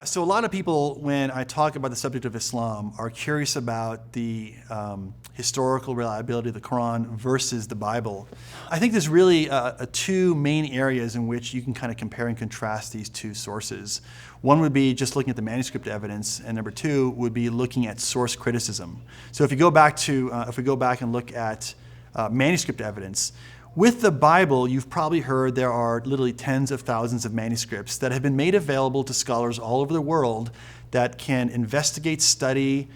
So a lot of people, when I talk about the subject of Islam, are curious about the historical reliability of the Quran versus the Bible. I think there's really two main areas in which you can kind of compare and contrast these two sources. One would be just looking at the manuscript evidence, and number two would be looking at source criticism. So if we go back and look at manuscript evidence, with the Bible, you've probably heard there are literally tens of thousands of manuscripts that have been made available to scholars all over the world that can investigate, study,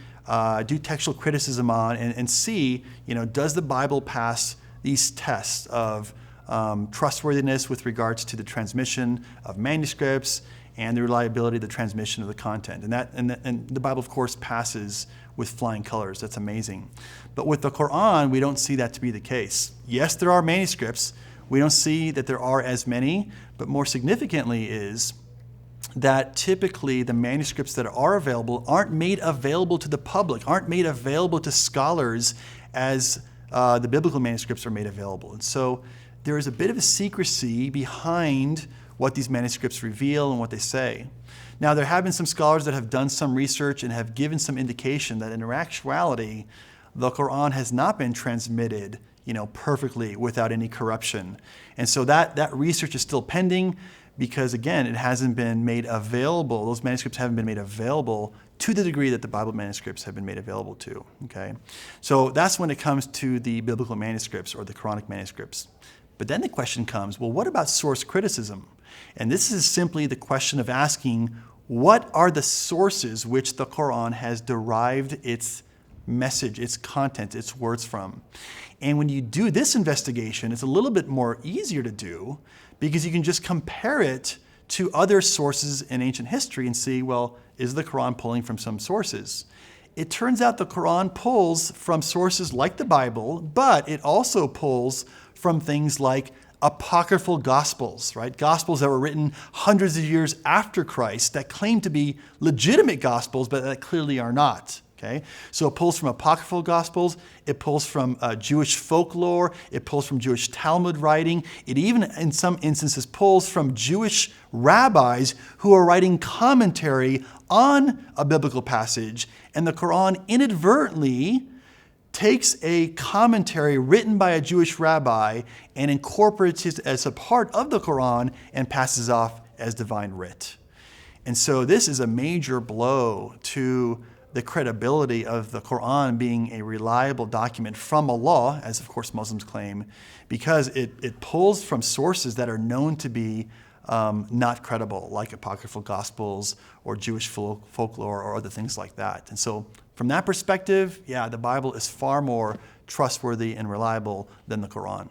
do textual criticism on, and see, does the Bible pass these tests of trustworthiness with regards to the transmission of manuscripts and the reliability of the transmission of the content. And the Bible, of course, passes with flying colors. That's amazing. But with the Quran, we don't see that to be the case. Yes, there are manuscripts. We don't see that there are as many, but more significantly is that typically the manuscripts that are available aren't made available to the public, aren't made available to scholars as the biblical manuscripts are made available. And so there is a bit of a secrecy behind what these manuscripts reveal and what they say. Now, there have been some scholars that have done some research and have given some indication that in actuality, the Quran has not been transmitted, perfectly without any corruption. And so that research is still pending because, again, it hasn't been made available. Those manuscripts haven't been made available to the degree that the Bible manuscripts have been made available to, okay? So that's when it comes to the biblical manuscripts or the Quranic manuscripts. But then the question comes, well, what about source criticism? And this is simply the question of asking, what are the sources which the Quran has derived its message, its content, its words from? And when you do this investigation, it's a little bit more easier to do because you can just compare it to other sources in ancient history and see, well, is the Quran pulling from some sources? It turns out the Quran pulls from sources like the Bible, but it also pulls from things like apocryphal gospels, right? Gospels that were written hundreds of years after Christ that claim to be legitimate gospels, but that clearly are not. Okay? So it pulls from apocryphal gospels, it pulls from Jewish folklore, it pulls from Jewish Talmud writing, it even in some instances pulls from Jewish rabbis who are writing commentary on a biblical passage, and the Quran inadvertently takes a commentary written by a Jewish rabbi and incorporates it as a part of the Quran and passes off as divine writ. And so this is a major blow to the credibility of the Quran being a reliable document from Allah, as of course Muslims claim, because it pulls from sources that are known to be not credible, like apocryphal gospels or Jewish folklore or other things like that. And so from that perspective, yeah, the Bible is far more trustworthy and reliable than the Quran.